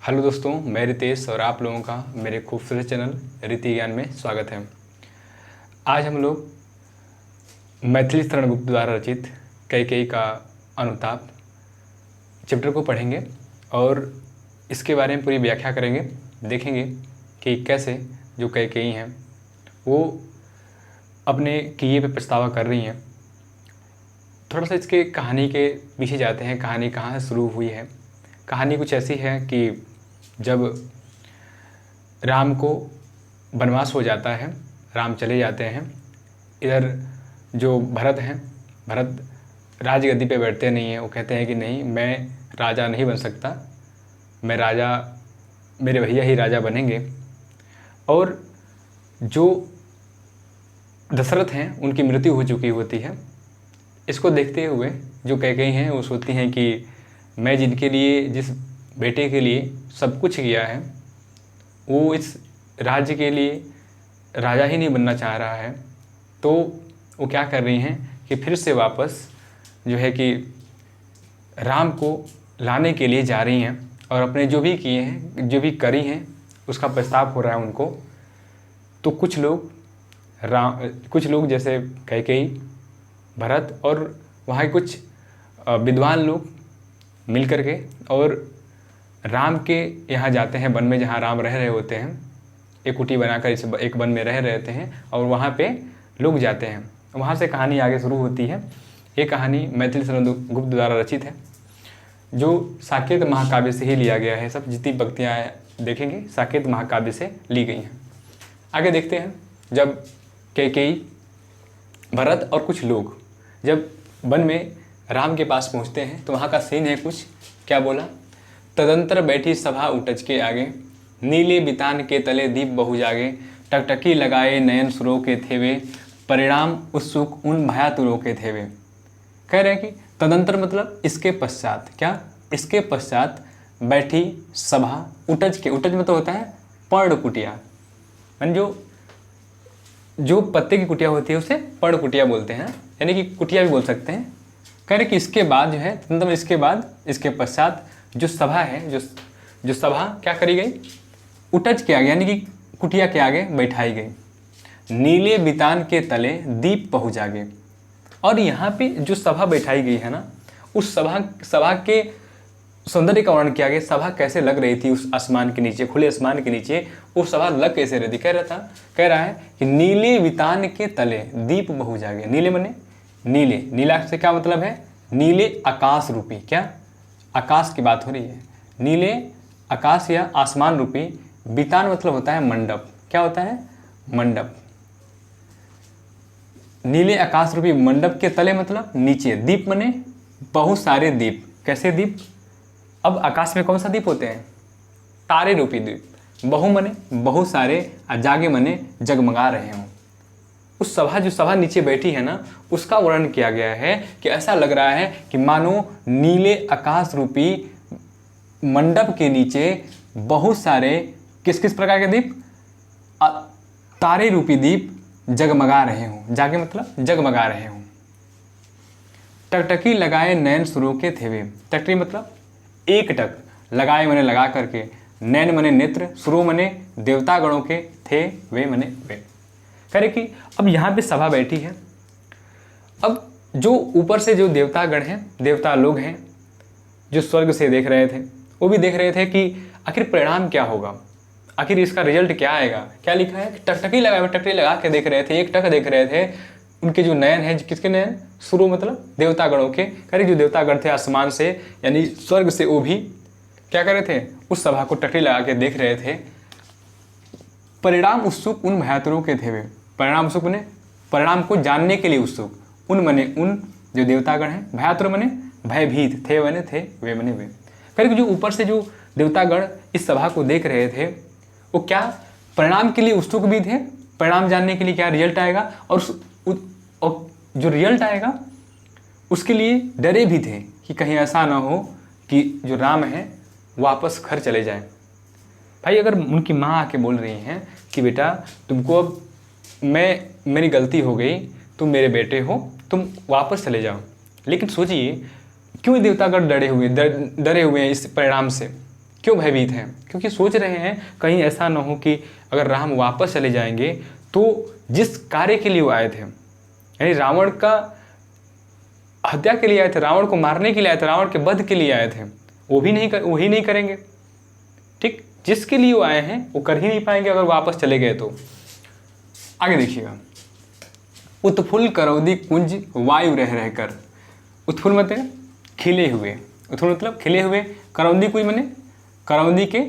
Hello दोस्तों, मैं रितेश और आप लोगों का मेरे खूबसूरत चैनल रीति ज्ञान में स्वागत है। आज हम लोग मैथिली शरण गुप्त द्वारा रचित कैकेयी का अनुताप चैप्टर को पढ़ेंगे और इसके बारे में पूरी व्याख्या करेंगे। देखेंगे कि कैसे जो कैकेयी हैं वो अपने किए पे पछतावा कर रही हैं। थोड़ा सा इसके कहानी के पीछे जाते हैं। कहानी कहाँ से शुरू हुई है। कहानी कुछ ऐसी है कि जब राम को वनवास हो जाता है, राम चले जाते हैं, इधर जो भरत हैं, भरत राजगद्दी पे बैठते नहीं हैं। वो कहते हैं कि नहीं, मैं राजा नहीं बन सकता, मैं राजा, मेरे भैया ही राजा बनेंगे। और जो दशरथ हैं उनकी मृत्यु हो चुकी होती है। इसको देखते हुए जो कैकेयी हैं वो सोचती हैं कि मैं जिनके लिए, जिस बेटे के लिए सब कुछ किया है, वो इस राज्य के लिए राजा ही नहीं बनना चाह रहा है। तो वो क्या कर रही हैं कि फिर से वापस जो है कि राम को लाने के लिए जा रही हैं और अपने जो भी किए हैं, जो भी करी हैं, उसका पछतावा हो रहा है उनको। तो कुछ लोग जैसे कैकेयी, भरत और वहाँ के कुछ विद्वान लोग मिल कर के और राम के यहाँ जाते हैं, वन में जहाँ राम रह रहे होते हैं। एक कुटी बनाकर इस एक वन में रह रहते हैं और वहाँ पे लोग जाते हैं। वहाँ से कहानी आगे शुरू होती है। ये कहानी मैथिली शरण गुप्त द्वारा रचित है, जो साकेत महाकाव्य से ही लिया गया है। सब जितनी पंक्तियाँ देखेंगे साकेत महाकाव्य से ली गई हैं। आगे देखते हैं। जब कैकेयी, भरत और कुछ लोग जब वन में राम के पास पहुँचते हैं तो वहाँ का सीन है कुछ। क्या बोला? तदंतर बैठी सभा उटज के आगे, नीले बितान के तले दीप बहु जागे, टकटकी लगाए नयन सुरों के थेवे, परिणाम उत्सुक उन भयातुरों के थेवे। कह रहे हैं कि तदंतर मतलब इसके पश्चात। क्या? इसके पश्चात बैठी सभा उटज के, उटज मतलब होता है पर्ण कुटिया, यानी जो पत्ते की कुटिया होती है उसे पर्ण कुटिया बोलते हैं, यानी कि कुटिया भी बोल सकते हैं। कह रहे कि इसके बाद जो है, मतलब इसके बाद, इसके पश्चात जो सभा है, जो सभा क्या करी गई? उटज के आगे, यानी कि कुटिया के आगे बैठाई गई। नीले बितान के तले दीप बहु जागे। और यहाँ पे जो सभा बैठाई गई है ना, उस सभा के सौंदर्य का वर्णन किया गया। सभा कैसे लग रही थी उस आसमान के नीचे, खुले आसमान के नीचे वो सभा लग कैसे रही थी? कह रहा है कि नीले बितान के तले दीप बहु जागे। नीले मने नीले, नीला से क्या मतलब है? नीले आकाश रूपी। क्या? आकाश की बात हो रही है। नीले आकाश या आसमान रूपी। बितान मतलब होता है मंडप। क्या होता है? मंडप। नीले आकाश रूपी मंडप के तले मतलब नीचे। दीप मने बहुत सारे दीप। कैसे दीप? अब आकाश में कौन सा दीप होते हैं? तारे रूपी दीप। बहु मने बहुत सारे, और जागे मने जगमगा रहे हों। उस सभा, जो सभा नीचे बैठी है ना, उसका वर्णन किया गया है कि ऐसा लग रहा है कि मानो नीले आकाश रूपी मंडप के नीचे बहुत सारे किस किस प्रकार के दीप? तारे रूपी दीप जगमगा रहे हों। जागे मतलब जगमगा रहे हों। टकटकी लगाए नयन सुरों के थेवे। टकटकी मतलब एक टक, लगाए मने लगा करके, नयन मने नेत्र, सुरों मने देवता गणों के, थे वे मने वे। करे कि अब यहाँ पे सभा बैठी है। अब जो ऊपर से जो देवतागण हैं, देवता लोग हैं, जो स्वर्ग से देख रहे थे, वो भी देख रहे थे कि आखिर परिणाम क्या होगा, आखिर इसका रिजल्ट क्या आएगा। क्या लिखा है? टकटकी लगा, टकटकी लगा के देख रहे थे, एक टक देख रहे थे। उनके जो नयन है, किसके नयन? सुरो मतलब देवतागणों के। करे जो देवतागण थे आसमान से, यानी स्वर्ग से, वो भी क्या कर रहे थे? उस सभा को टकटकी लगा के देख रहे थे। परिणाम उत्सुक उन भयातुरों के थे वे। परिणाम उत्सुक मने परिणाम को जानने के लिए उत्सुक। उन मने उन जो देवतागण हैं, भयातुर मने भयभीत, थे मने थे, वे मने वे। करीब जो ऊपर से जो देवतागण इस सभा को देख रहे थे, वो क्या परिणाम के लिए उत्सुक भी थे, परिणाम जानने के लिए क्या रिजल्ट आएगा, और जो रिजल्ट आएगा उसके लिए डरे भी थे कि कहीं ऐसा ना हो कि जो राम है वापस घर चले जाए। भाई अगर उनकी माँ आके बोल रही हैं कि बेटा तुमको अब मेरी गलती हो गई, तुम मेरे बेटे हो, तुम वापस चले जाओ, लेकिन सोचिए क्यों देवतागण डरे हुए हैं इस परिणाम से? क्यों भयभीत हैं? क्योंकि सोच रहे हैं कहीं ऐसा ना हो कि अगर राम वापस चले जाएंगे तो जिस कार्य के लिए वो आए थे, यानी रावण का हत्या के लिए आए थे, रावण को मारने के लिए आए थे, रावण के वध के लिए आए थे, वही नहीं करेंगे। ठीक, जिसके लिए वो आए हैं वो कर ही नहीं पाएंगे अगर वापस चले गए तो। आगे देखिएगा, उत्फुल्ल करौदी कुंज वायु रह रहकर। उत्फुल्ल मतलब खिले हुए, उत्फुल्ल मतलब खिले हुए, करौंदी कुंज माने करौंदी के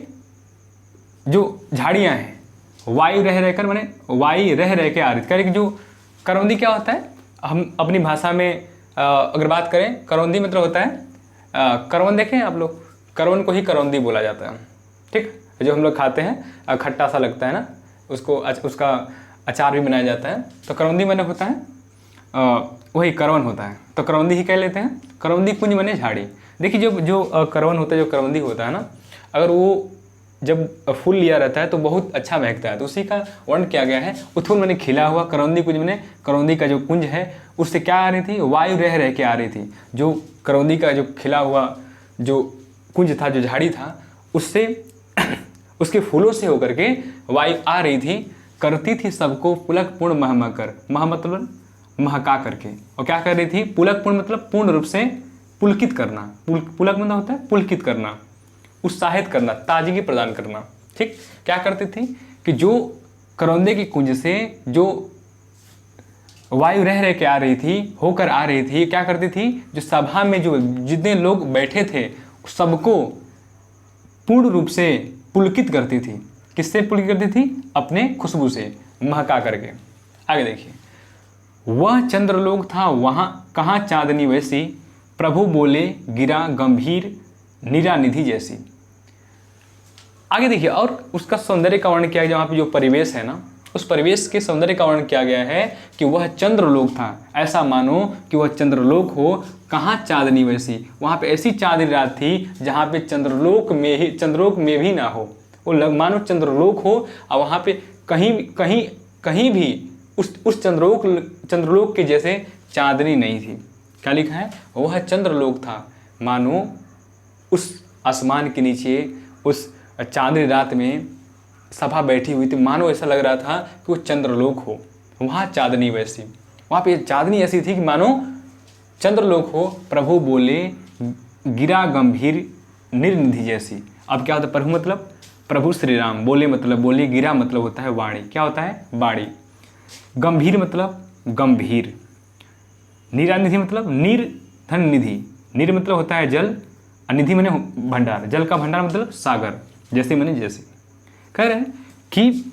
जो झाड़ियाँ हैं, वायु रह रहकर माने वायु रह रह के आ रही थी। कह जो करौंदी क्या होता है, हम अपनी भाषा में अगर बात करें, करौंदी मतलब होता है करवन, देखें आप लोग, करवन को ही करौंदी बोला जाता है। ठीक, जो हम लोग खाते हैं खट्टा सा लगता है ना, उसको उसका अचार भी बनाया जाता है, तो करौंदी माने होता है वही करवन होता है, तो करौंदी ही कह लेते हैं। करौंदी कुंज माने झाड़ी। देखिए जो करवन होता है, जो करौंदी होता है ना, अगर वो जब फूल लिया रहता है तो बहुत अच्छा महकता है, तो उसी का वर्ण किया गया है। उत्फुल्ल माने खिला हुआ, करौंदी कुंज माने करौंदी का जो कुंज है उससे क्या आ रही थी, वायु रह रह के आ रही थी। जो करौंदी का जो खिला हुआ जो कुंज था, जो झाड़ी था, उससे उसके फूलों से होकर के वायु आ रही थी, करती थी सबको पुलक पूर्ण महमकर, मह मतलब महका करके, और क्या कर रही थी, पुलक पूर्ण मतलब पूर्ण रूप से पुलकित करना, पुलक मतलब होता है पुलकित करना, उत्साहित करना, ताजगी प्रदान करना। ठीक, क्या करती थी कि जो करौंदे की कुंज से जो वायु रह रह के आ रही थी, होकर आ रही थी, क्या करती थी, जो सभा में जो जितने लोग बैठे थे सबको पूर्ण रूप से पुलकित करती थी। किससे पुलकित करती थी? अपने खुशबू से, महका करके। आगे देखिए, वह चंद्रलोक था वहाँ कहाँ चांदनी वैसी, प्रभु बोले गिरा गंभीर निरानिधि जैसी। आगे देखिए, और उसका सौंदर्य का वर्णन किया गया, वहाँ पे जो परिवेश है ना, उस परिवेश के सौंदर्य का वर्णन किया गया है कि वह चंद्रलोक था, ऐसा मानो कि वह चंद्रलोक हो, कहाँ चांदनी वैसी, वहाँ पे ऐसी चांदनी रात थी जहाँ पे चंद्रलोक में भी ना हो, वो मानो चंद्रलोक हो, और वहाँ पे कहीं भी उस चंद्रलोक के जैसे चांदनी नहीं थी। क्या लिखा है? वह चंद्रलोक था मानो उस आसमान के नीचे उस चांदनी रात में सभा बैठी हुई थी, मानो ऐसा लग रहा था कि वो चंद्रलोक हो, वहाँ चांदनी वैसी, वहाँ पे चांदनी ऐसी थी कि मानो चंद्रलोक हो। प्रभु बोले गिरा गंभीर निर्निधि जैसी। अब क्या होता है? प्रभु मतलब प्रभु श्री राम, बोले मतलब बोले, गिरा मतलब होता है वाणी, क्या होता है? वाणी। गंभीर मतलब गंभीर, निरानिधि मतलब निर्धन निधि, निर मतलब होता है जल, निधि माने भंडार, जल का भंडार मतलब सागर, जैसे माने जैसे। कह रहे हैं कि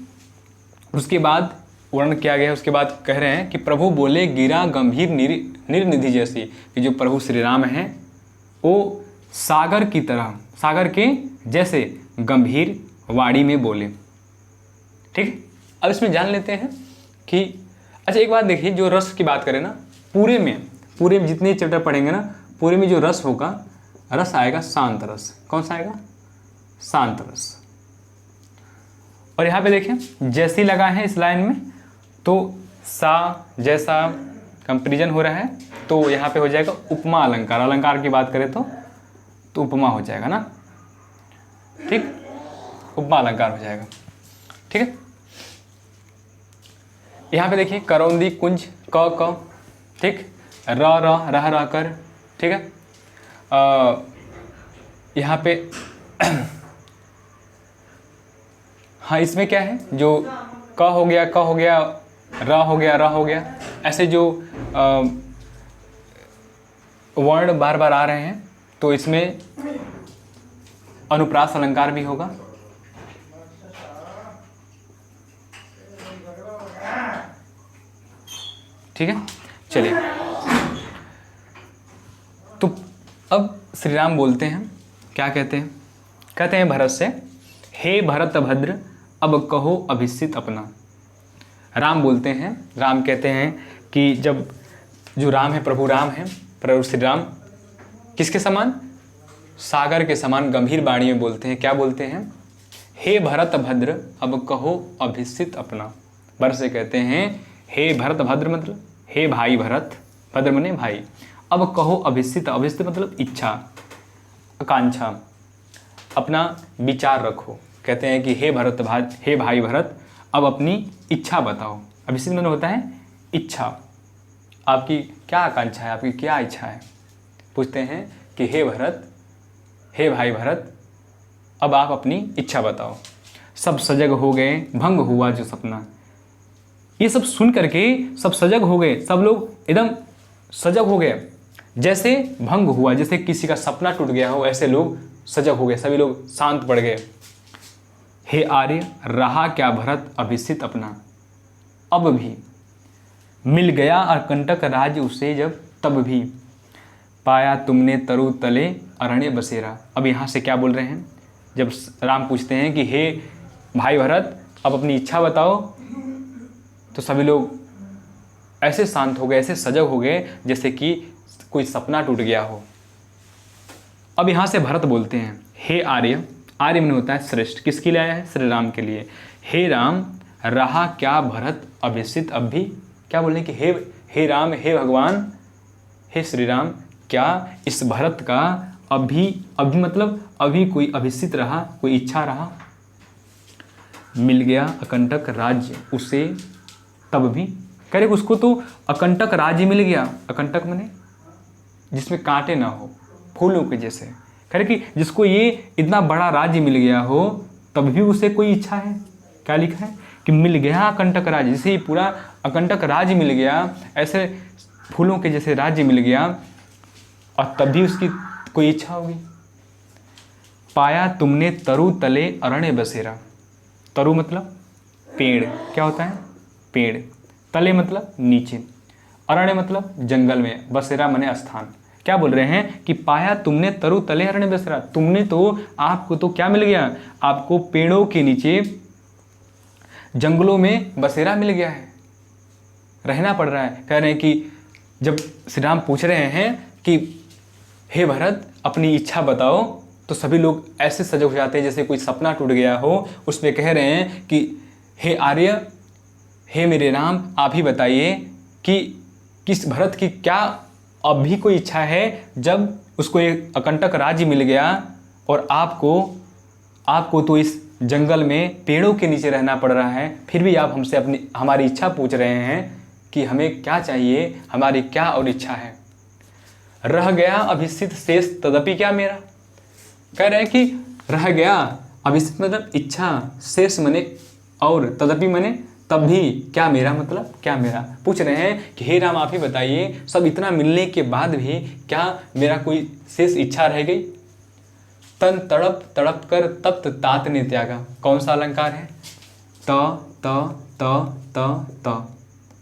उसके बाद वर्णन किया गया है, उसके बाद कह रहे हैं कि प्रभु बोले गिरा गंभीर निर्निधि जैसी, कि जो प्रभु श्री राम हैं वो सागर की तरह, सागर के जैसे गंभीर वाणी में बोले। ठीक, अब इसमें जान लेते हैं कि अच्छा एक बात देखिए, जो रस की बात करें ना, पूरे में जितने चैप्टर पढ़ेंगे ना, पूरे में जो रस होगा, रस आएगा शांत रस। कौन सा आएगा? शांत रस। और यहाँ पे देखें जैसी लगा है इस लाइन में, तो सा जैसा कंपेरिजन हो रहा है, तो यहाँ पे हो जाएगा उपमा अलंकार। अलंकार की बात करें तो उपमा हो जाएगा ना, ठीक, उपमा अलंकार हो जाएगा। ठीक है, यहाँ पे देखिए करौंदी कुंज क, ठीक, रह कर, ठीक है। यहाँ पे हाँ, इसमें क्या है, जो क हो गया, क हो गया, र हो गया, ऐसे जो वर्ण बार बार आ रहे हैं, तो इसमें अनुप्रास अलंकार भी होगा। ठीक है, चलिए। तो अब श्री राम बोलते हैं, क्या कहते हैं? कहते हैं भरत से, हे भरत भद्र अब कहो अभिषित अपना। राम बोलते हैं, राम कहते हैं कि जब जो राम है, प्रभु राम है, प्रभु श्री राम किसके समान? सागर के समान गंभीर वाणी में बोलते हैं। क्या बोलते हैं? हे भरत भद्र अब कहो अभिषित अपना। भरत से कहते हैं, हे भरत भद्र मतलब हे भाई भरत, भद्र मने भाई, अब कहो अभिषित, अभिषित मतलब इच्छा, आकांक्षा, अपना विचार रखो। कहते हैं कि हे भाई भरत, अब अपनी इच्छा बताओ। अब इसी में होता है इच्छा, आपकी क्या आकांक्षा है, आपकी क्या इच्छा है। पूछते हैं कि हे भाई भरत, अब आप अपनी इच्छा बताओ। सब सजग हो गए, भंग हुआ जो सपना। ये सब सुन करके सब सजग हो गए, सब लोग एकदम सजग हो गए, जैसे भंग हुआ, जैसे किसी का सपना टूट गया हो, ऐसे लोग सजग हो गए, सभी लोग शांत पड़ गए। हे आर्य, रहा क्या भरत अभिषित अपना। अब भी मिल गया अकंटक राज्य उसे जब, तब भी पाया तुमने तरु तले अरण्य बसेरा। अब यहाँ से क्या बोल रहे हैं, जब राम पूछते हैं कि हे भाई भरत, अब अपनी इच्छा बताओ, तो सभी लोग ऐसे शांत हो गए, ऐसे सजग हो गए, जैसे कि कोई सपना टूट गया हो। अब यहाँ से भरत बोलते हैं, हे आर्य, आर्य में होता है श्रेष्ठ, किसके लिए आया है, श्री राम के लिए। हे राम, रहा क्या भरत अभिषित अब भी। क्या बोल रहे हैं कि हे राम, हे भगवान, हे श्री राम, क्या इस भरत का अभी मतलब अभी कोई अभिषित रहा, कोई इच्छा रहा। मिल गया अकंटक राज्य उसे तब भी, कह रहे उसको तो अकंटक राज्य मिल गया। अकंटक माने जिसमें कांटे ना हो, फूलों के जैसे। कह रहे कि जिसको ये इतना बड़ा राज्य मिल गया हो, तब भी उसे कोई इच्छा है। क्या लिखा है कि मिल गया अकंटक राज्य, जैसे ही पूरा अकंटक राज्य मिल गया, ऐसे फूलों के जैसे राज्य मिल गया, और तब भी उसकी कोई इच्छा होगी। पाया तुमने तरु तले अरण्य बसेरा। तरु मतलब पेड़, क्या होता है, पेड़। तले मतलब नीचे, अरण्य मतलब जंगल में, बसेरा माने स्थान। क्या बोल रहे हैं कि पाया तुमने तरु तले अरण्य बसेरा। तुमने तो, आपको तो क्या मिल गया, आपको पेड़ों के नीचे जंगलों में बसेरा मिल गया है, रहना पड़ रहा है। कह रहे हैं कि जब श्री राम पूछ रहे हैं कि हे भरत अपनी इच्छा बताओ, तो सभी लोग ऐसे सजग हो जाते हैं जैसे कोई सपना टूट गया हो। उसमें कह रहे हैं कि हे आर्य, हे मेरे राम, आप ही बताइए कि किस भरत की क्या अब भी कोई इच्छा है, जब उसको एक अकंटक राज्य मिल गया और आपको तो इस जंगल में पेड़ों के नीचे रहना पड़ रहा है, फिर भी आप हमसे हमारी इच्छा पूछ रहे हैं कि हमें क्या चाहिए, हमारी क्या और इच्छा है। रह गया अभिषित शेष तदपि क्या मेरा। कह रहे हैं कि रह गया अभिषित मतलब इच्छा, शेष मने और, तदपि मने तब भी, क्या मेरा मतलब क्या मेरा। पूछ रहे हैं कि हे राम आप ही बताइए, सब इतना मिलने के बाद भी क्या मेरा कोई शेष इच्छा रह गई। तन तड़प तड़प कर तप्त तात ने त्यागा। कौन सा अलंकार है, त त त त त,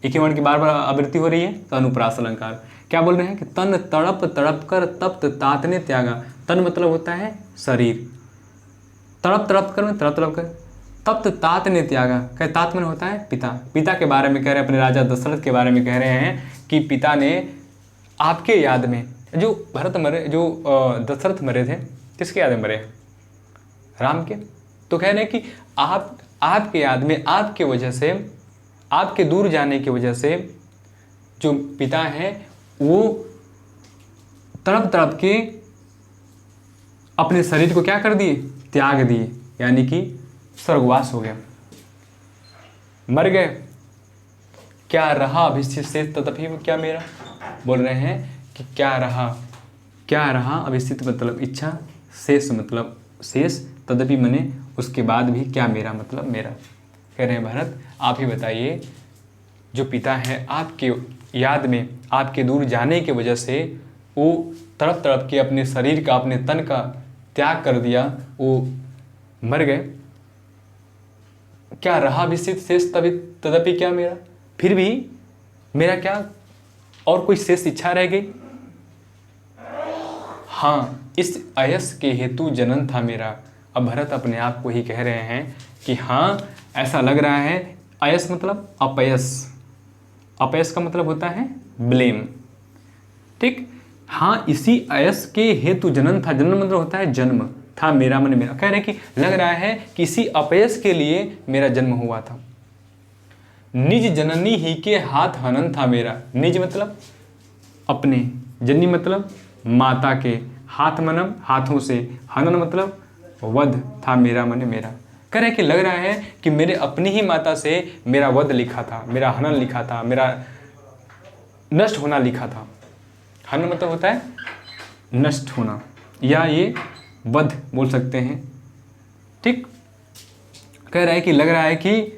एक ही वर्ण की बार बार आवृत्ति हो रही है, तो अनुप्रास अलंकार। क्या बोल रहे हैं कि तन तड़प तड़प कर तप्त तात ने त्यागा। तन मतलब होता है शरीर, तड़प तड़प कर तड़प तड़प कर, तप्त तात ने त्यागा। कह तात में होता है पिता। पिता के बारे में कह रहे हैं, अपने राजा दशरथ के बारे में कह रहे हैं कि पिता ने आपके याद में, जो भरत मरे, जो दशरथ मरे थे, किसके याद में मरे, राम के। तो कह रहे हैं कि आपके याद में, आपके वजह से, आपके दूर जाने की वजह से जो पिता हैं वो तड़प तड़प के अपने शरीर को क्या कर दिए, त्याग दिए, यानी कि स्वर्गवास हो गया, मर गए। क्या रहा अभिषित शेष तदपि क्या मेरा। बोल रहे हैं कि क्या रहा अभिषित मतलब इच्छा, शेष मतलब शेष, तदपि मने उसके बाद भी, क्या मेरा मतलब मेरा। कह रहे हैं भरत आप ही बताइए, जो पिता है आपके याद में, आपके दूर जाने की वजह से वो तड़प तड़प के अपने शरीर का, अपने तन का त्याग कर दिया, वो मर गए। क्या रहा अभिषित शेष तदपि क्या मेरा, फिर भी मेरा क्या और कोई शेष इच्छा रह गई। हाँ, इस अयस के हेतु जनन था मेरा। अब भरत अपने आप को ही कह रहे हैं कि हाँ ऐसा लग रहा है। अयस मतलब अपयस, अपयस का मतलब होता है ब्लेम, ठीक। हाँ, इसी अयस के हेतु जनन था, जनन मतलब होता है जन्म, था मेरा मन मेरा। कह रहे हैं कि लग रहा है कि इसी अपयस के लिए मेरा जन्म हुआ था। निज जननी ही के हाथ हनन था मेरा। निज मतलब अपने, जननी मतलब माता के, हाथ मनम हाथों से, हनन मतलब वध था मेरा मने मेरा। कह रहे कि लग रहा है कि मेरे अपनी ही माता से मेरा वध लिखा था, मेरा हनन लिखा था, मेरा नष्ट होना लिखा था। हनन मतलब होता है नष्ट होना, या ये वध बोल सकते हैं। ठीक, कह रहा है कि लग रहा है कि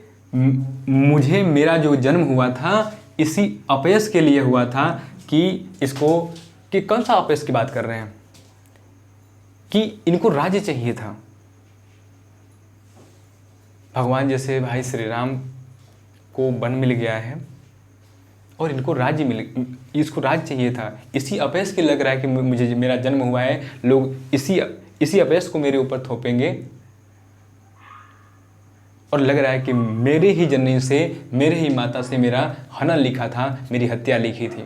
मुझे मेरा जो जन्म हुआ था इसी अपयश के लिए हुआ था कि इसको, कि कौन सा अपयश की बात कर रहे हैं, कि इनको राज्य चाहिए था। भगवान जैसे भाई श्री राम को वन मिल गया है और इनको राज्य इसको राज्य चाहिए था, इसी अपयश के लग रहा है कि मुझे मेरा जन्म हुआ है, लोग इसी अपयश को मेरे ऊपर थोपेंगे और लग रहा है कि मेरे ही जननी से, मेरे ही माता से मेरा हनन लिखा था, मेरी हत्या लिखी थी।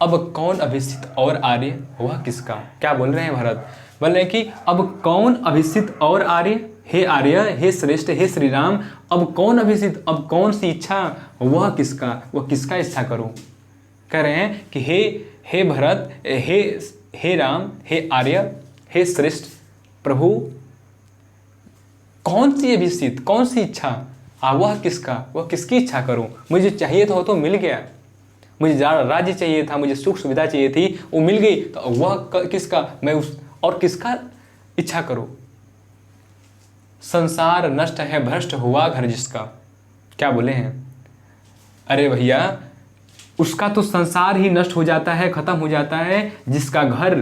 अब कौन अभिषिक्त और आर्य, वह किसका। क्या बोल रहे हैं भरत, बोल रहे हैं कि अब कौन अभिषिक्त और आर्य, हे आर्य, हे श्रेष्ठ, हे श्री राम, अब कौन अभिषिक्त, अब कौन सी इच्छा, वह किसका, वह किसका इच्छा करूं। कह रहे हैं कि हे भरत, हे राम, हे आर्य, हे श्रेष्ठ प्रभु, कौन सी अभिषिक्त, कौन सी इच्छा, वह किसका, वह किसकी इच्छा करूं। मुझे चाहिए तो मिल गया, मुझे राज्य चाहिए था, मुझे सुख सुविधा चाहिए थी, वो मिल गई, तो वह किसका, मैं उस और किसका इच्छा करूं। संसार नष्ट है, भ्रष्ट हुआ घर जिसका। क्या बोले हैं, अरे भैया उसका तो संसार ही नष्ट हो जाता है, खत्म हो जाता है, जिसका घर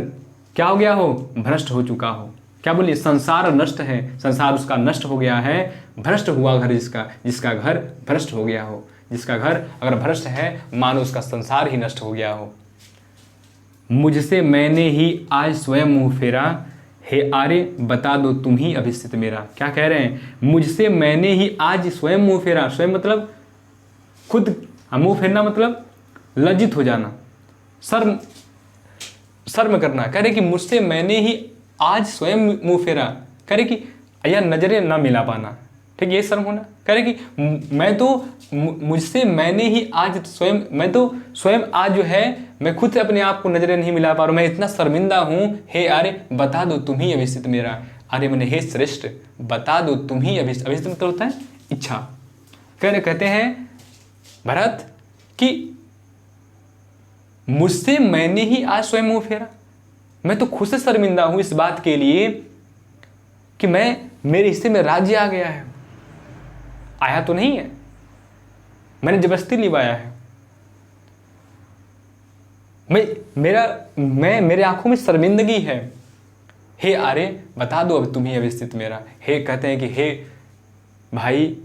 क्या हो गया हो, भ्रष्ट हो चुका हो। क्या बोलिए, संसार नष्ट है, संसार उसका नष्ट हो गया है, भ्रष्ट हुआ घर जिसका, जिसका घर भ्रष्ट हो गया हो। जिसका घर अगर भ्रष्ट है मानो उसका संसार ही नष्ट हो गया हो। मुझसे मैंने ही आज स्वयं मुंह फेरा, हे आर्य बता दो तुम ही अभिषिक्त मेरा। क्या कह रहे हैं, मुझसे मैंने ही आज स्वयं मुंह फेरा। स्वयं मतलब खुद, मुंह फेरना मतलब लज्जित हो जाना, शर्म करना। कह रहे कि मुझसे मैंने ही आज स्वयं मुंह फेरा, कह रहे कि या नजरें ना मिला पाना, ठीक, ये शर्म होना। कह रहे कि मैं तो, मुझसे मैंने ही आज स्वयं, मैं तो स्वयं आज जो है मैं खुद से अपने आप को नजरें नहीं मिला पा रहा हूँ, मैं इतना शर्मिंदा हूँ। हे आर्य बता दो तुम ही अभिषिक्त मेरा। आर्य मैंने हे श्रेष्ठ बता दो तुम ही अभिषिक्त। अभिषिक्त मतलब होता है इच्छा। कहते हैं भरत कि मुझसे मैंने ही आज स्वयं मुंह फेरा, मैं तो खुद से शर्मिंदा हूं इस बात के लिए कि मेरे हिस्से में राज्य आ गया है। आया तो नहीं है, मैंने जबरदस्ती निभाया है। मेरे आंखों में शर्मिंदगी है। हे आर्य बता दो अब तुम ही अभिषिक्त मेरा। हे कहते हैं कि हे भाई,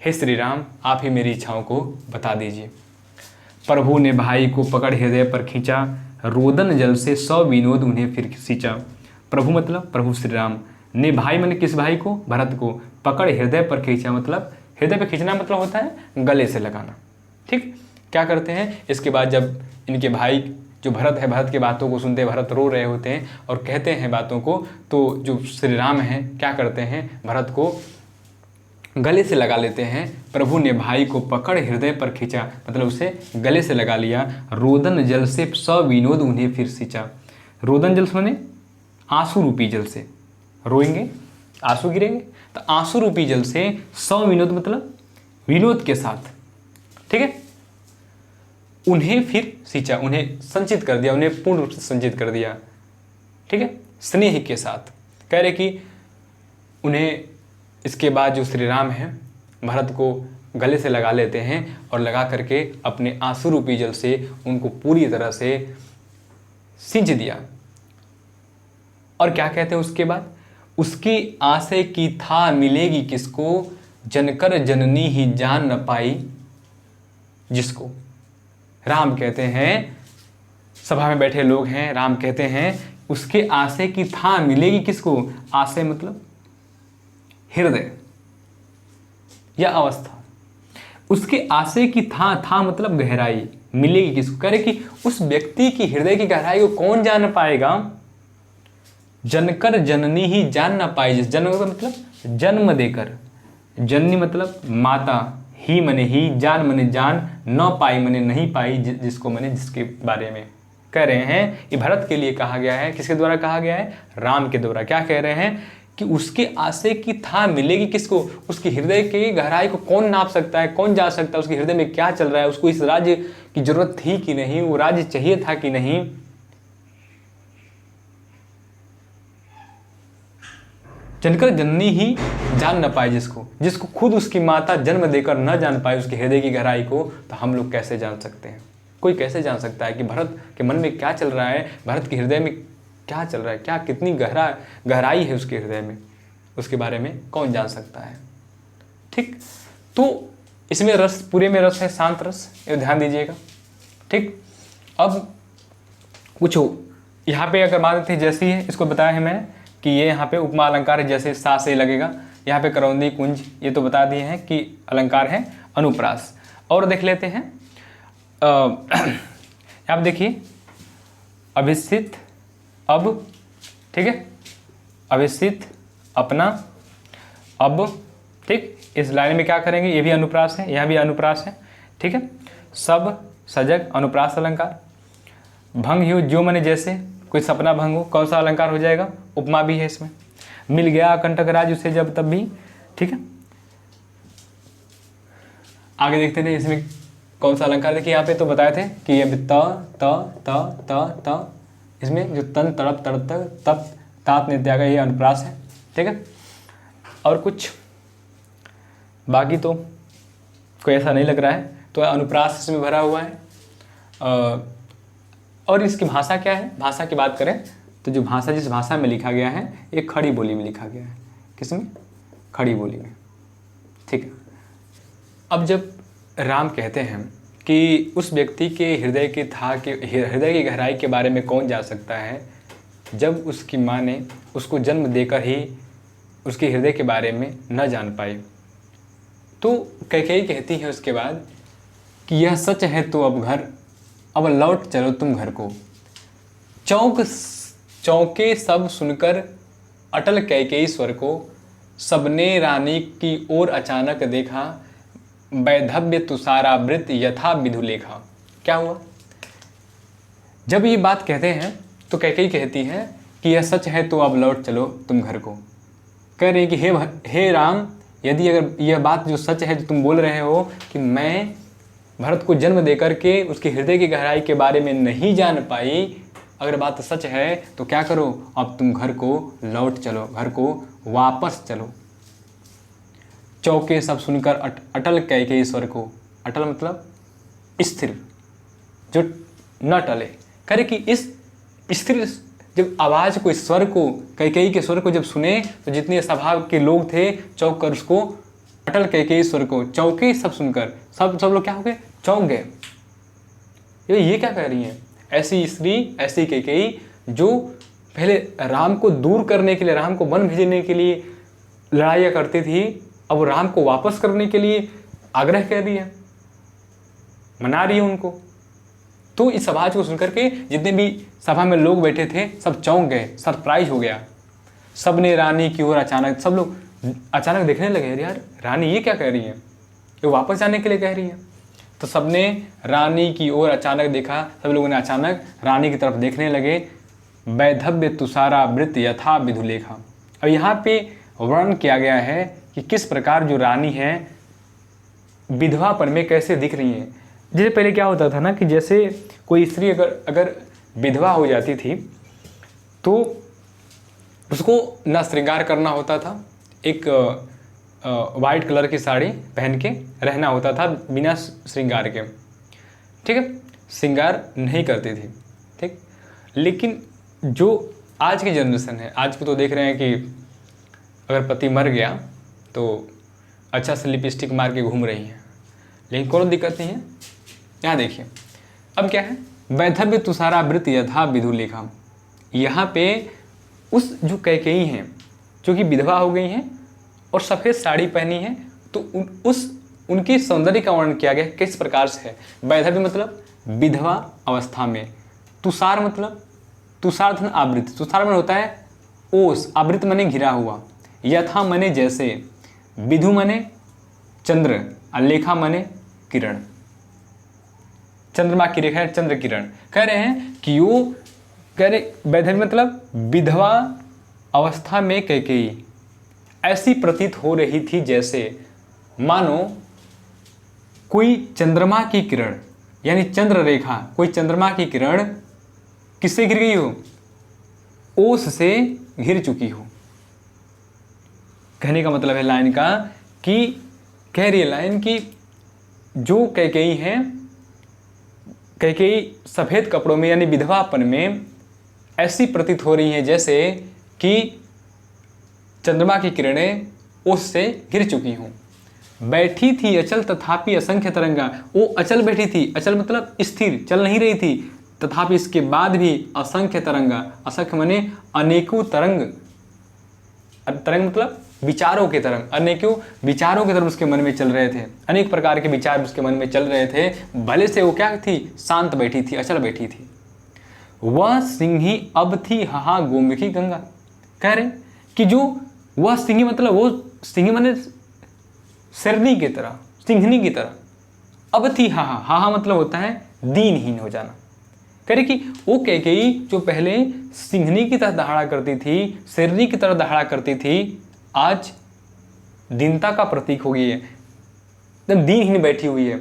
हे श्री राम, आप ही मेरी इच्छाओं को बता दीजिए। प्रभु ने भाई को पकड़ हृदय पर खींचा, रोदन जल से सौ विनोद उन्हें फिर सींचा। प्रभु मतलब प्रभु श्री राम ने भाई मैंने किस भाई को, भरत को पकड़ हृदय पर खींचा, मतलब हृदय पर खींचना मतलब होता है गले से लगाना। ठीक, क्या करते हैं इसके बाद जब इनके भाई जो भरत है, भरत की बातों को सुनते भरत रो रहे होते हैं और कहते हैं बातों को, तो जो श्री राम हैं क्या करते हैं, भरत को गले से लगा लेते हैं। प्रभु ने भाई को पकड़ हृदय पर खींचा, मतलब उसे गले से लगा लिया। रोदन जल से सौ विनोद उन्हें फिर सींचा। रोदन जल माने आंसू रूपी जल से, रोएंगे आंसू गिरेंगे, तो आंसू रूपी जल से 100 विनोद मतलब विनोद के साथ, ठीक है, उन्हें फिर सींचा, उन्हें संचित कर दिया, उन्हें पूर्ण रूप से संचित कर दिया। ठीक है, स्नेह के साथ। कह रहे कि उन्हें इसके बाद जो श्री राम हैं भरत को गले से लगा लेते हैं और लगा करके अपने आंसू रूपी जल से उनको पूरी तरह से सींच दिया। और क्या कहते हैं उसके बाद, उसकी आसे की था मिलेगी किसको, जनकर जननी ही जान न पाई जिसको। राम कहते हैं, सभा में बैठे लोग हैं, राम कहते हैं उसके आसे की था मिलेगी किसको। आसे मतलब हृदय या अवस्था, उसके आशय की था मतलब गहराई, मिलेगी किसको। कह रहे कि उस व्यक्ति की हृदय की गहराई को कौन जान पाएगा, जनकर जननी ही जान ना पाई जिस। जन्म का मतलब जन्म देकर, जननी मतलब माता, ही मने ही, जान मने जान, न पाई मने नहीं पाई जिसको, मने जिसके बारे में। कह रहे हैं ये भरत के लिए कहा गया है। किसके द्वारा कहा गया है? राम के द्वारा। क्या कह रहे हैं कि उसके आशय की था मिलेगी किसको? उसके हृदय की गहराई को कौन नाप सकता है, कौन जा सकता है, उसके हृदय में क्या चल रहा है, उसको इस राज्य की जरूरत थी कि नहीं, वो राज्य चाहिए था कि नहीं। जनकर जननी ही जान न पाए जिसको खुद उसकी माता जन्म देकर न जान पाए उसके हृदय की गहराई को, तो हम लोग कैसे जान सकते हैं? कोई कैसे जान सकता है कि भरत के मन में क्या चल रहा है, भरत के हृदय में क्या चल रहा है, क्या कितनी गहराई है उसके हृदय में, उसके बारे में कौन जान सकता है। ठीक, तो इसमें रस, पूरे में रस है शांत रस, ये ध्यान दीजिएगा। ठीक, अब कुछ यहाँ पे अगर मान लेते हैं जैसी है, इसको बताया है मैंने कि ये यहाँ पे उपमा अलंकार है, जैसे सा से लगेगा। यहाँ पे करौंदी कुंज ये तो बता दिए हैं कि अलंकार है अनुप्रास। और देख लेते हैं आप देखिए अभिस्थित अब, ठीक है, अभिस्थित अपना अब। ठीक, इस लाइन में क्या करेंगे? ये भी अनुप्रास है, यहाँ भी अनुप्रास है। ठीक है, सब सजग अनुप्रास अलंकार। भंग ही जो मने जैसे, कोई सपना भंग हो, कौन सा अलंकार हो जाएगा? उपमा भी है इसमें। मिल गया कंटक राज उसे जब तब भी। ठीक है, आगे देखते हैं इसमें कौन सा अलंकार। देखिए यहाँ पे तो बताए थे कि ये त त त त त, इसमें जो तन तड़प तड़प तप तात ने त्यागा, ये अनुप्रास है। ठीक है, और कुछ बाकी तो कोई ऐसा नहीं लग रहा है, तो अनुप्रास इसमें भरा हुआ है। और इसकी भाषा क्या है? भाषा की बात करें तो जो भाषा, जिस भाषा में लिखा गया है, एक खड़ी बोली में लिखा गया है। किसमें? खड़ी बोली में। ठीक है, अब जब राम कहते हैं कि उस व्यक्ति के हृदय की था कि हृदय की गहराई के बारे में कौन जा सकता है, जब उसकी माँ ने उसको जन्म देकर ही उसके हृदय के बारे में न जान पाई, तो कैकेयी कहती है उसके बाद कि यह सच है तो अब लौट चलो तुम घर को। चौंके सब सुनकर अटल कैकेयी स्वर को, सबने रानी की ओर अचानक देखा, वैधव्य तुषारावृत यथा विधुलेखा। क्या हुआ? जब ये बात कहते हैं तो कैकेयी कहती है कि यह सच है तो अब लौट चलो तुम घर को। कह रही कि हे राम, यदि अगर यह बात जो सच है जो तुम बोल रहे हो कि मैं भरत को जन्म देकर के उसके हृदय की गहराई के बारे में नहीं जान पाई, अगर बात सच है तो क्या करो, अब तुम घर को लौट चलो, घर को वापस चलो। चौके सब सुनकर अटल कैकेयी स्वर को, अटल मतलब स्थिर, जो न टले। करे कि इस स्थिर जब आवाज़ को, इस स्वर को, कैकेयी के स्वर को जब सुने तो जितने सभा के लोग थे चौंक कर उसको, अटल कैकेयी स्वर को, चौके सब सुनकर सब लोग क्या हो गए? चौंक गए। ये क्या कह रही हैं? ऐसी स्त्री, ऐसी कैकेयी जो पहले राम को दूर करने के लिए, राम को वन भेजने के लिए लड़ाइयाँ करती थी, अब राम को वापस करने के लिए आग्रह कर रही है, मना रही है उनको। तो इस आवाज को सुनकर के जितने भी सभा में लोग बैठे थे सब चौंक गए, सरप्राइज हो गया। सबने रानी की ओर अचानक, सब लोग अचानक देखने लगे, यार रानी ये क्या कह रही है, ये वापस जाने के लिए कह रही है। तो सबने रानी की ओर अचानक देखा, सब लोगों ने अचानक रानी की तरफ देखने लगे। वैधव्य तुषारावृत यथा विधुलेखा। अब यहाँ पे वर्णन किया गया है कि किस प्रकार जो रानी है विधवापन में कैसे दिख रही हैं। जैसे पहले क्या होता था ना कि जैसे कोई स्त्री अगर विधवा हो जाती थी तो उसको न श्रृंगार करना होता था, एक वाइट कलर की साड़ी पहन के रहना होता था बिना श्रृंगार के। ठीक है, श्रृंगार नहीं करती थी। ठीक, लेकिन जो आज की जनरेशन है, आज की तो देख रहे हैं कि अगर पति मर गया तो अच्छा से लिपस्टिक मार के घूम रही हैं, लेकिन कोई दिक्कत नहीं है। यहाँ देखिए अब क्या है, वैधव्य तुषारावृत यथा विधुलेखा। यहाँ पे उस जो कैकेयी हैं जो कि विधवा हो गई हैं और सफ़ेद साड़ी पहनी है, तो उनकी सौंदर्य का वर्णन किया गया किस प्रकार से है। वैधव्य मतलब विधवा अवस्था में, तुषार मतलब तुषार धन आवृत, तुषार मन होता है ओस, आवृत मने घिरा हुआ, यथा मने जैसे, विधु मने चंद्र और लेखा मने किरण। चंद्रमा की रेखा है चंद्र किरण। कह रहे हैं कि वो कह रहे वैधर्य मतलब विधवा अवस्था में कैकेयी ऐसी प्रतीत हो रही थी जैसे मानो कोई चंद्रमा की किरण यानी चंद्र रेखा, कोई चंद्रमा की किरण किससे घिर गई हो, ओस से घिर चुकी हो। कहने का मतलब है लाइन का कि कह रही है लाइन कि जो कैकेयी है, कैकेयी सफ़ेद कपड़ों में यानी विधवापन में ऐसी प्रतीत हो रही है जैसे कि चंद्रमा की किरणें उससे घिर चुकी हों। बैठी थी अचल तथापि असंख्य तरंगा, वो अचल बैठी थी, अचल मतलब स्थिर, चल नहीं रही थी, तथापि इसके बाद भी असंख्य तरंगा, असंख्य माने अनेकों तरंग, तरंग मतलब विचारों के तरंग, अनेकों विचारों के तरंग उसके मन में चल रहे थे, अनेक प्रकार के विचार उसके मन में चल रहे थे। भले से वो क्या थी, शांत बैठी थी, अचल बैठी थी। वह सिंही अब थी हाहा गोमुखी गंगा। कह रहे कि जो वह सिंही मतलब वो सिंही माने शेरनी की तरह, सिंहनी की तरह, अब थी हाहा, हाहा मतलब होता है दीनहीन हो जाना। कह रहे कि वो कैकेयी जो पहले सिंहनी की तरह दहाड़ा करती थी, शेरनी की तरह दहाड़ा करती थी, आज दीनता का प्रतीक हो गई है, एकदम दीनहीन बैठी हुई है,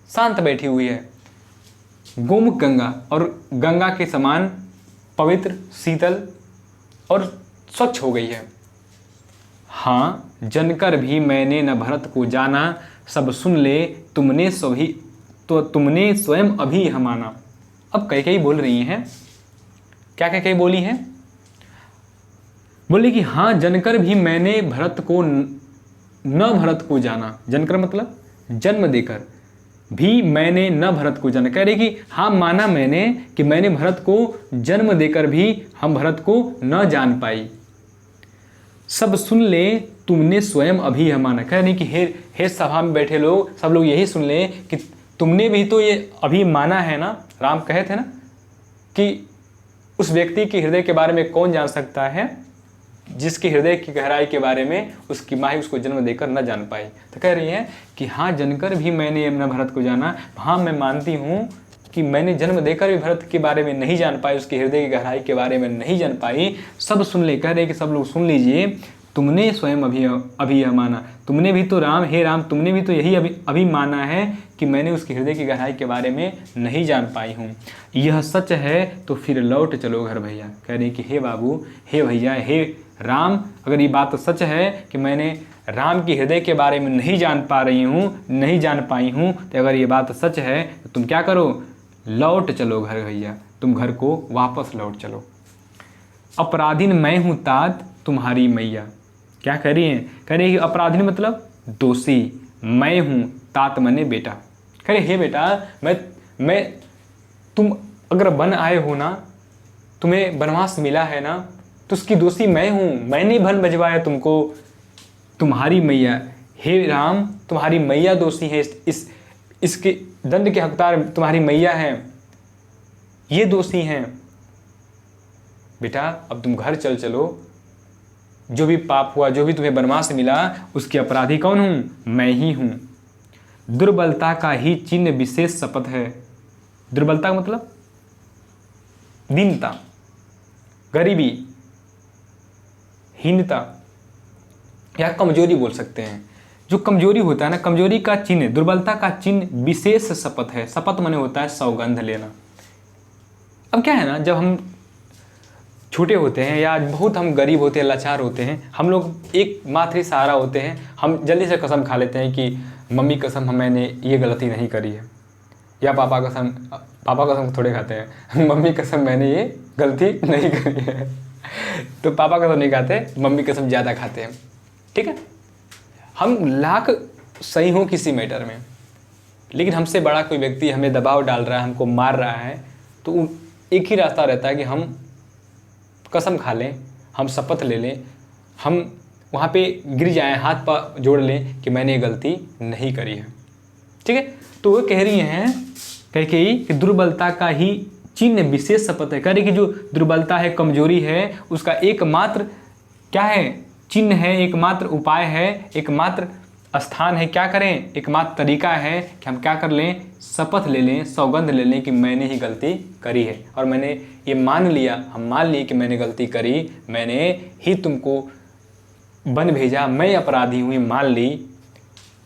शांत बैठी हुई है। गोमुख गंगा, और गंगा के समान पवित्र, शीतल और स्वच्छ हो गई है। हाँ जनकर भी मैंने न भरत को जाना, सब सुन ले तुमने सभी तो तुमने स्वयं अभी यह माना। अब कैकेयी बोल रही हैं, क्या कैकेयी बोली हैं, बोली कि हाँ जनकर भी मैंने भरत को न भरत को जाना, जनकर मतलब जन्म देकर, भी मैंने न भरत को जाना। कह रही कि हाँ माना मैंने कि मैंने भरत को जन्म देकर भी हम भरत को न जान पाई। सब सुन ले तुमने स्वयं अभी यह माना। कह रही कि हे सभा में बैठे लोग, सब लोग यही सुन ले कि तुमने भी तो ये अभी माना है ना। राम कहे थे ना कि उस व्यक्ति के हृदय के बारे में कौन जान सकता है, जिसके हृदय की गहराई के बारे में उसकी माँ ही उसको जन्म देकर न जान पाई। तो कह रही है कि हाँ जनकर भी मैंने न भरत को जाना, हाँ मैं मानती हूँ कि मैंने जन्म देकर भी भरत के बारे में नहीं जान पाई, उसके हृदय की गहराई के बारे में नहीं जान पाई। सब सुन ले, कह रहे कि सब लोग सुन लीजिए, तुमने स्वयं अभी यह माना, तुमने भी तो राम, हे राम तुमने भी तो यही अभी माना है कि मैंने उसके हृदय की गहराई के बारे में नहीं जान पाई हूँ। यह सच है तो फिर लौट चलो घर भैया। कह रहे कि हे बाबू, हे भैया, हे राम, अगर ये बात सच है कि मैंने राम की हृदय के बारे में नहीं जान पा रही हूँ, नहीं जान पाई हूँ, तो अगर ये बात सच है तो तुम क्या करो, लौट चलो घर भैया, तुम घर को वापस लौट चलो। अपराधीन मैं हूँ तात तुम्हारी मैया। क्या कह रही हैं, कह रही है कि अपराधीन मतलब दोषी, मैं हूँ, तात मने बेटा। कह रहे हे बेटा, मैं तुम अगर वन आए हो ना, तुम्हें वनवास मिला है ना, तो उसकी दोषी मैं हूँ, मैंने वन भजवाया तुमको। तुम्हारी मैया, हे राम तुम्हारी मैया दोषी है, इसके दंड के हकदार तुम्हारी मैया है, ये दोषी हैं। बेटा अब तुम घर चलो, जो भी पाप हुआ, जो भी तुम्हें वनवास मिला, उसके अपराधी कौन हूँ, मैं ही हूँ। दुर्बलता का ही चिन्ह विशेष शपथ है। दुर्बलता का मतलब दीनता, गरीबी, हीनता या कमजोरी बोल सकते हैं। जो कमजोरी होता है ना, कमजोरी का चिन्ह, दुर्बलता का चिन्ह विशेष शपथ है। शपथ माने होता है सौगंध लेना। अब क्या है ना, जब हम छोटे होते हैं या बहुत हम गरीब होते हैं, लाचार होते हैं, हम लोग एक मात्र ही सहारा होते हैं, हम जल्दी से कसम खा लेते हैं कि मम्मी कसम मैंने ये गलती नहीं करी है, या पापा कसम थोड़े खाते हैं, मम्मी कसम मैंने ये गलती नहीं करी है। तो पापा कसम नहीं खाते, मम्मी कसम ज़्यादा खाते हैं, ठीक है। हम लाख सही हों किसी मैटर में, लेकिन हमसे बड़ा कोई व्यक्ति हमें दबाव डाल रहा है, हमको मार रहा है, तो एक ही रास्ता रहता है कि हम कसम खा लें, हम शपथ ले लें, हम वहाँ पे गिर जाएं, हाथ पाँव जोड़ लें कि मैंने ये गलती नहीं करी है, ठीक है। तो वो कह रही हैं कैकेयी कि दुर्बलता का ही चिन्ह विशेष शपथ है। कह रही कि जो दुर्बलता है, कमजोरी है, उसका एकमात्र क्या है, चिन्ह है, एकमात्र उपाय है, एकमात्र स्थान है, क्या करें, एकमात्र तरीका है कि हम क्या कर लें, शपथ ले लें, सौगंध ले लें कि मैंने ही गलती करी है और मैंने ये मान लिया, हम मान लिए कि मैंने गलती करी, मैंने ही तुमको बन भेजा, मैं अपराधी हुई, मान ली।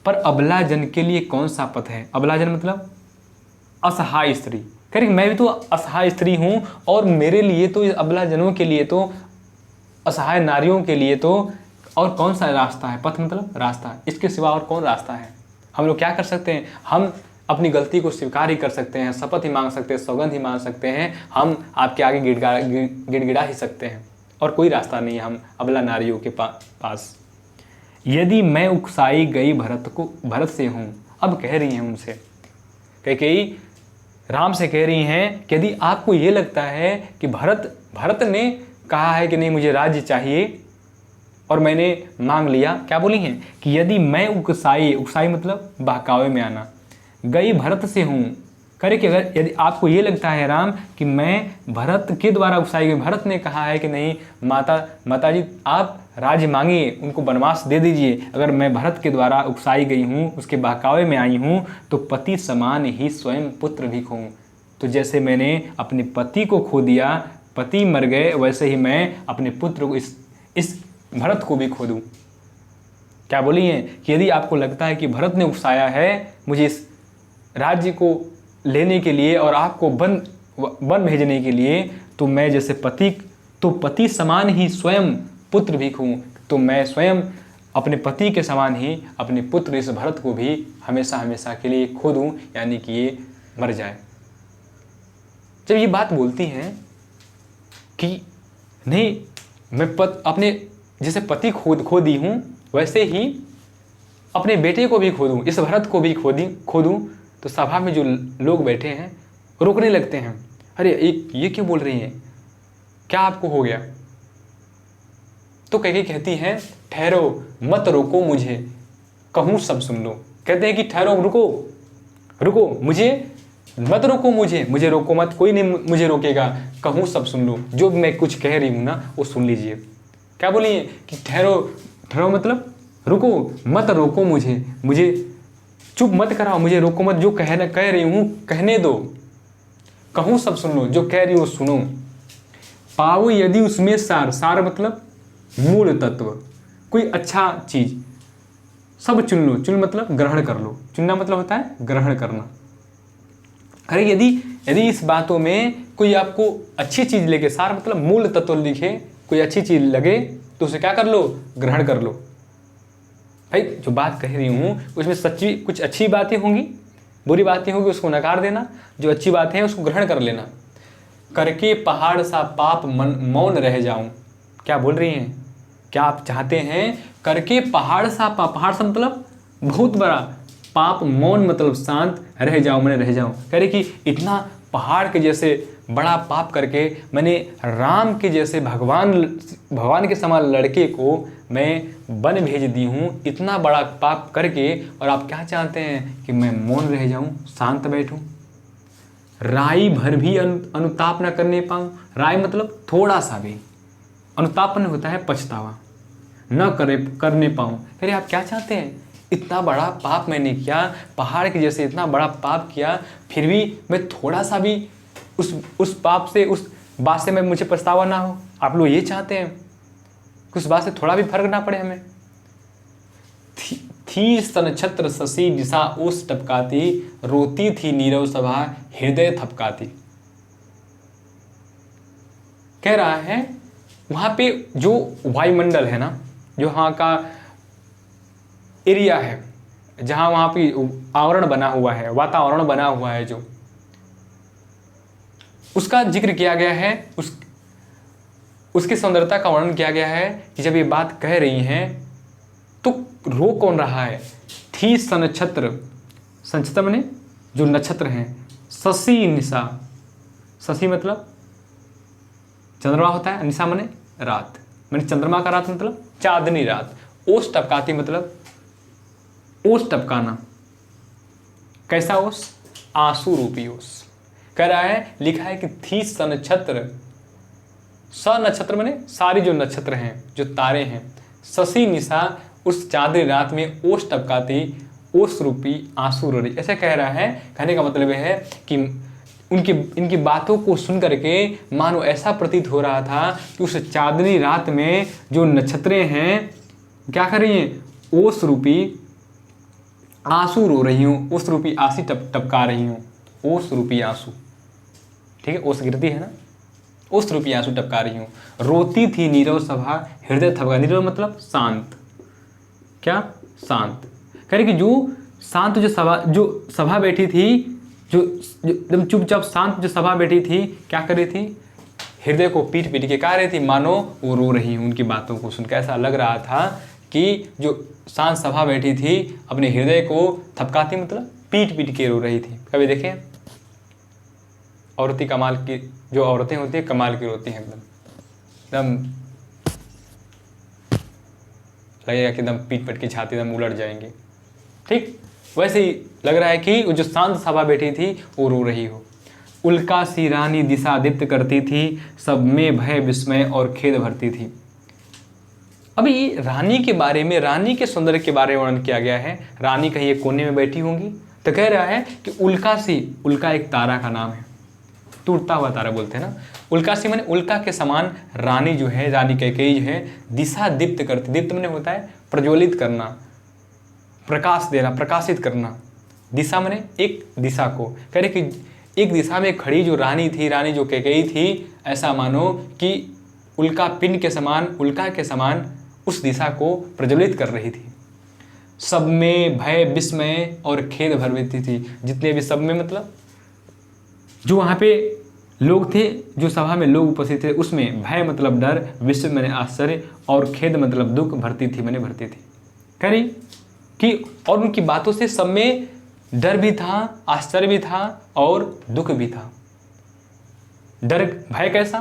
पर अबला जन के लिए कौन सा पथ है? अबला जन मतलब असहाय स्त्री। कह रही मैं भी तो असहाय स्त्री हूँ और मेरे लिए तो, अबला जनों के लिए तो, असहाय नारियों के लिए तो और कौन सा रास्ता है? पथ मतलब रास्ता, इसके सिवा और कौन रास्ता है? हम लोग क्या कर सकते हैं? हम अपनी गलती को स्वीकार ही कर सकते हैं, शपथ ही मांग सकते हैं, सौगंध ही मांग सकते हैं, हम आपके आगे गिड़गिड़ा ही सकते हैं और कोई रास्ता नहीं है हम अबला नारियों के पास। यदि मैं उकसाई गई भरत से हूँ, अब कह रही हैं उनसे, कैकेयी राम से कह रही हैं कि यदि आपको ये लगता है कि भरत ने कहा है कि नहीं मुझे राज्य चाहिए और मैंने मांग लिया, क्या बोली हैं कि यदि मैं उकसाई मतलब बहकावे में आना, गई भरत से हूँ, करे कि अगर यदि आपको ये लगता है राम कि मैं भरत के द्वारा उकसाई गई, भरत ने कहा है कि नहीं माता जी आप राज्य मांगिए, उनको वनवास दे दीजिए, अगर मैं भरत के द्वारा उकसाई गई हूँ, उसके बहकावे में आई हूँ, तो पति समान ही स्वयं पुत्र भी खोऊँ। तो जैसे मैंने अपने पति को खो दिया, पति मर गए, वैसे ही मैं अपने पुत्र को इस भरत को भी खो दूँ। क्या बोली हैं कि यदि आपको लगता है कि भरत ने उकसाया है मुझे इस राज्य को लेने के लिए और आपको वन भेजने के लिए, तो मैं जैसे पति समान ही स्वयं पुत्र भी खो, तो मैं स्वयं अपने पति के समान ही अपने पुत्र इस भरत को भी हमेशा हमेशा के लिए खो दूँ, यानी कि ये मर जाए। जब ये बात बोलती हैं कि नहीं मैं अपने जैसे पति खो दी हूँ, वैसे ही अपने बेटे को भी खो दूँ, इस भरत को भी खो दूँ, तो सभा में जो लोग बैठे हैं रोकने लगते हैं, अरे ये क्यों बोल रही हैं, क्या आपको हो गया? तो कैकेयी कहती हैं ठहरो मत रोको मुझे, कहूँ सब सुन लो। कहते हैं कि ठहरो, रुको मुझे मत रोको, मुझे रोको मत, कोई नहीं मुझे रोकेगा, कहूँ सब सुन लो, जो मैं कुछ कह रही हूँ ना वो सुन लीजिए। क्या बोली है कि ठहरो मतलब रुको, मत रोको मुझे चुप मत कराओ, मुझे रोको मत, जो कह रही हूँ कहने दो, कहूँ सब सुन लो, जो कह रही हो सुनो। पाओ यदि उसमें सार मतलब मूल तत्व, कोई अच्छा चीज, सब चुन लो, चुन मतलब ग्रहण कर लो, चुनना मतलब होता है ग्रहण करना। अरे यदि इस बातों में कोई आपको अच्छी चीज लगे, सार मतलब मूल तत्व लिखे, कोई अच्छी चीज लगे तो उसे क्या कर लो, ग्रहण कर लो। भाई जो बात कह रही हूँ उसमें सच्ची कुछ अच्छी बातें होंगी, बुरी बातें होंगी, उसको नकार देना, जो अच्छी बातें हैं उसको ग्रहण कर लेना। करके पहाड़ सा पाप मौन रह जाऊं, क्या बोल रही हैं, क्या आप चाहते हैं करके पहाड़ सा मतलब बहुत बड़ा, पाप मौन मतलब शांत, रह जाऊं मैंने रह जाऊं। कह रहे कि इतना पहाड़ के जैसे बड़ा पाप करके मैंने राम के जैसे भगवान के समान लड़के को मैं वन भेज दी हूँ, इतना बड़ा पाप करके, और आप क्या चाहते हैं कि मैं मौन रह जाऊं, शांत बैठूं, राई भर भी अनुताप न करने पाऊं। राय मतलब थोड़ा सा भी, अनुतापन होता है पछतावा, न करने पाऊं। अरे आप क्या चाहते हैं, इतना बड़ा पाप मैंने किया, पहाड़ के जैसे इतना बड़ा पाप किया, फिर भी मैं थोड़ा सा भी उस पाप से, उस बात से मैं मुझे पछतावा ना हो। आप लोग ये चाहते हैं कि उस बात से थोड़ा भी फर्क ना पड़े हमें। थी सनछत्र शशि दिशा ओस टपकाती, रोती थी नीरव सभा हृदय थपकाती। कह रहा है वहां पे जो वायुमंडल है ना, जो वहां का एरिया है, जहां वहां पे आवरण बना हुआ है, वातावरण बना हुआ है, जो उसका जिक्र किया गया है, उसकी सुंदरता का वर्णन किया गया है कि जब ये बात कह रही हैं तो रो कौन रहा है। थी सनछत्र, संछत्र माने जो नक्षत्र हैं, शशि निशा, शशि मतलब चंद्रमा होता है, निशा माने रात, माने चंद्रमा का रात मतलब चांदनी रात, ओस टपकाती मतलब ओस टपकाना, कैसा ओस, आंसू रूपी ओस। कह रहा है, लिखा है कि थी सनछत्र, स नक्षत्र माने सारी जो नक्षत्र हैं, जो तारे हैं, शशि निशा उस चांदनी रात में ओस टपकाती ओस रूपी आंसू रो रही। ऐसा कह रहा है, कहने का मतलब यह है कि इनकी बातों को सुन करके मानो ऐसा प्रतीत हो रहा था कि उस चांदनी रात में जो नक्षत्रें हैं क्या कर रही हैं, ओस रूपी आंसू रो रही हूँ, ओस रूपी आंसू टपका रही हूँ, ओस रूपी आंसू, ठीक है, ओस गिरती है ना, ओस रूपी आंसू टपका रही हूँ। रोती थी नीरव सभा हृदय थपका, नीरव मतलब शांत, क्या शांत, कह रही कि जो शांत जो सभा बैठी थी, जो एकदम चुपचाप शांत जो सभा बैठी थी, क्या कर रही थी, हृदय को पीट पीट के कह रही थी, मानो वो रो रही हूँ। उनकी बातों को सुनकर ऐसा लग रहा था कि जो शांत सभा बैठी थी अपने हृदय को थपकाती मतलब पीट पीट के रो रही थी। कभी देखें औरतें कमाल की, जो औरतें होती हैं कमाल की रोती हैं, एकदम लगेगा कि एकदम पीट पीट की छाती एकदम उलट जाएंगी, ठीक वैसे ही लग रहा है कि वो जो शांत सभा बैठी थी वो रो रही हो। उल्का सी रानी दिशा दीप्त करती थी, सब में भय विस्मय और खेद भरती थी। अभी रानी के बारे में, रानी के सौंदर्य के बारे में वर्णन किया गया है। रानी कहीं एक कोने में बैठी होंगी, तो कह रहा है कि उल्का सी, उल्का एक तारा का नाम है, टूटता हुआ तारा बोलते हैं ना, उल्का सी माने उल्का के समान रानी जो है, रानी कैकेयी जो है, दिशा दीप्त करती, दीप्त माने होता है प्रज्वलित करना, प्रकाश देना, प्रकाशित करना, दिशा माने एक दिशा को, कह रहे कि एक दिशा में खड़ी जो रानी थी, रानी जो कैकेयी थी, ऐसा मानो कि उल्का पिंड के समान, उल्का के समान उस दिशा को प्रज्वलित कर रही थी। सब में भय विस्मय और खेद भरती थी, जितने भी सब में मतलब जो वहाँ पे लोग थे, जो सभा में लोग उपस्थित थे, उसमें भय मतलब डर, विस्मय मैंने आश्चर्य और खेद मतलब दुख भरती थी, मैंने भरती थी। कह रही कि और उनकी बातों से सब में डर भी था, आश्चर्य भी था और दुख भी था। डर, भय कैसा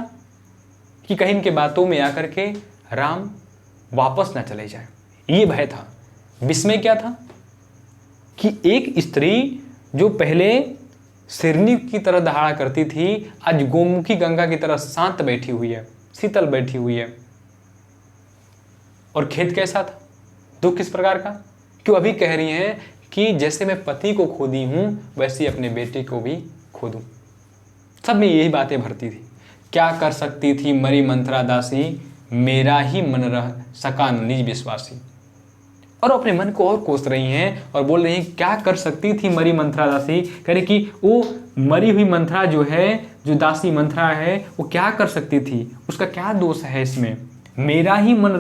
कि कहीं इनके बातों में आकर के राम वापस ना चले जाए, ये भय था। विस्मय क्या था कि एक स्त्री जो पहले शेरनी की तरह दहाड़ा करती थी, आज गोमुखी गंगा की तरह शांत बैठी हुई है, शीतल बैठी हुई है। और खेद कैसा था, दुख किस प्रकार का, क्यों अभी कह रही हैं कि जैसे मैं पति को खो दी हूं वैसे अपने बेटे को भी खो दूं। सब में यही बातें भरती थी। क्या कर सकती थी मरी मंत्रा दासी, मेरा ही मन रह सका निज विश्वासी। और अपने मन को और कोस रही हैं और बोल रही हैं क्या कर सकती थी मरी मंत्रा दासी, कह रही कि वो मरी हुई मंत्रा जो है, जो दासी मंत्रा है, वो क्या कर सकती थी, उसका क्या दोष है इसमें। मेरा ही मन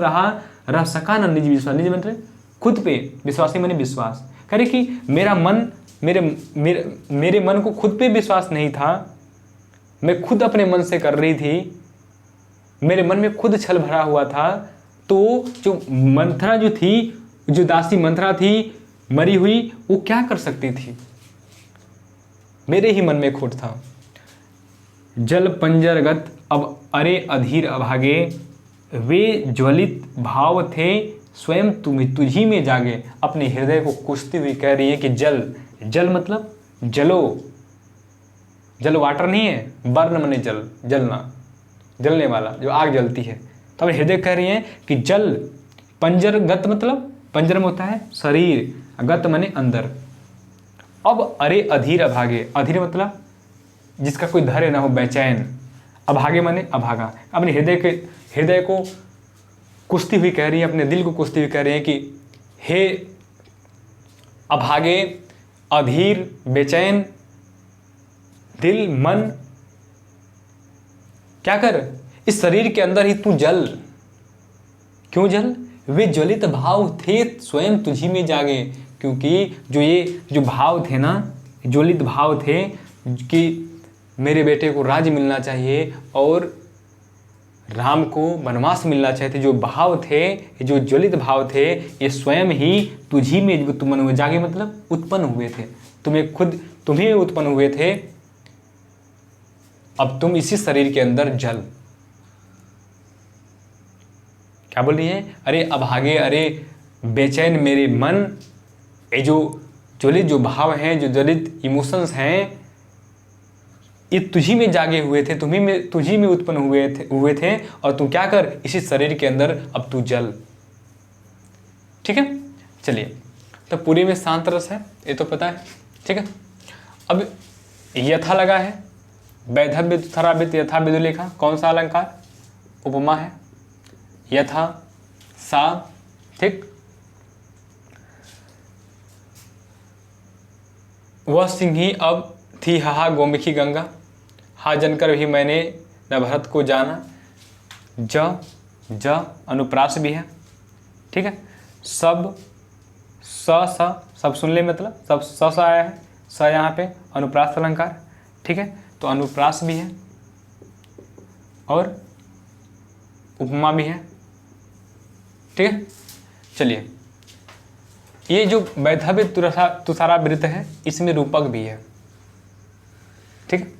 रह सका न निज विश्वास, निज मंत्र खुद पे, विश्वासी माने विश्वास, कह रही कि मेरा मन, मेरे मन को खुद पे विश्वास नहीं था, मैं खुद अपने मन से कर रही थी, मेरे मन में खुद छल भरा हुआ था। तो जो मंत्रा जो थी, जो दासी मंत्रा थी मरी हुई, वो क्या कर सकती थी, मेरे ही मन में खोट था। जल पंजरगत अब अरे अधीर अभागे, वे ज्वलित भाव थे स्वयं तुझी में जागे। अपने हृदय को कुश्ती हुई कह रही है कि जल, जल मतलब जलो, जल वाटर नहीं है, बर्न मने जल, जलना, जलने वाला, जो आग जलती है। तो अपने हृदय कह रही है कि जल, पंजर गत मतलब पंजर में होता है शरीर, गत मने अंदर। अब अरे अधीर अभागे, अधीर मतलब जिसका कोई धैर्य ना हो, बेचैन, अभागे मने अभागा। अपने हृदय को कुश्ती हुई कह रही है, अपने दिल को कुश्ती हुई कह रही है कि हे अभागे, अधीर, बेचैन दिल मन, क्या कर, इस शरीर के अंदर ही तू जल। क्यों जल, वे ज्वलित भाव थे स्वयं तुझी में जागे। क्योंकि जो भाव थे ना, ज्वलित भाव थे कि मेरे बेटे को राज्य मिलना चाहिए और राम को वनवास मिलना चाहिए थे, जो भाव थे, जो ज्वलित भाव थे, ये स्वयं ही तुझी में उत्पन्न हुए। जागे मतलब उत्पन्न हुए थे, तुम्हें उत्पन्न हुए थे, अब तुम इसी शरीर के अंदर जल। क्या बोल रही है, अरे अभागे, अरे बेचैन मेरे मन, ये जो ज्वलित जो भाव हैं, जो ज्वलित इमोशंस हैं, ये तुझी में जागे हुए थे, तुझी में उत्पन्न हुए थे और तू क्या कर, इसी शरीर के अंदर अब तू जल। ठीक। ठीक है, चलिए तो पूरी में शांत रस है, ये तो पता है। ठीक है, अब यथा लगा है, वैधव्य थरावित यथा विदुलेखा, कौन सा अलंकार? उपमा है, यथा सा। ठीक, वह सिंही अब थी हाहा गोमुखी गंगा, हा जनकर भी मैंने न भरत को जाना। ज अनुप्रास भी है। ठीक है, सब सब सुन ले, मतलब सब स आया है, स यहाँ पे अनुप्रास अलंकार। ठीक है, तो अनुप्रास भी है और उपमा भी है। ठीक है, चलिए ये जो वैधव्य तुषारावृत है इसमें रूपक भी है। ठीक है,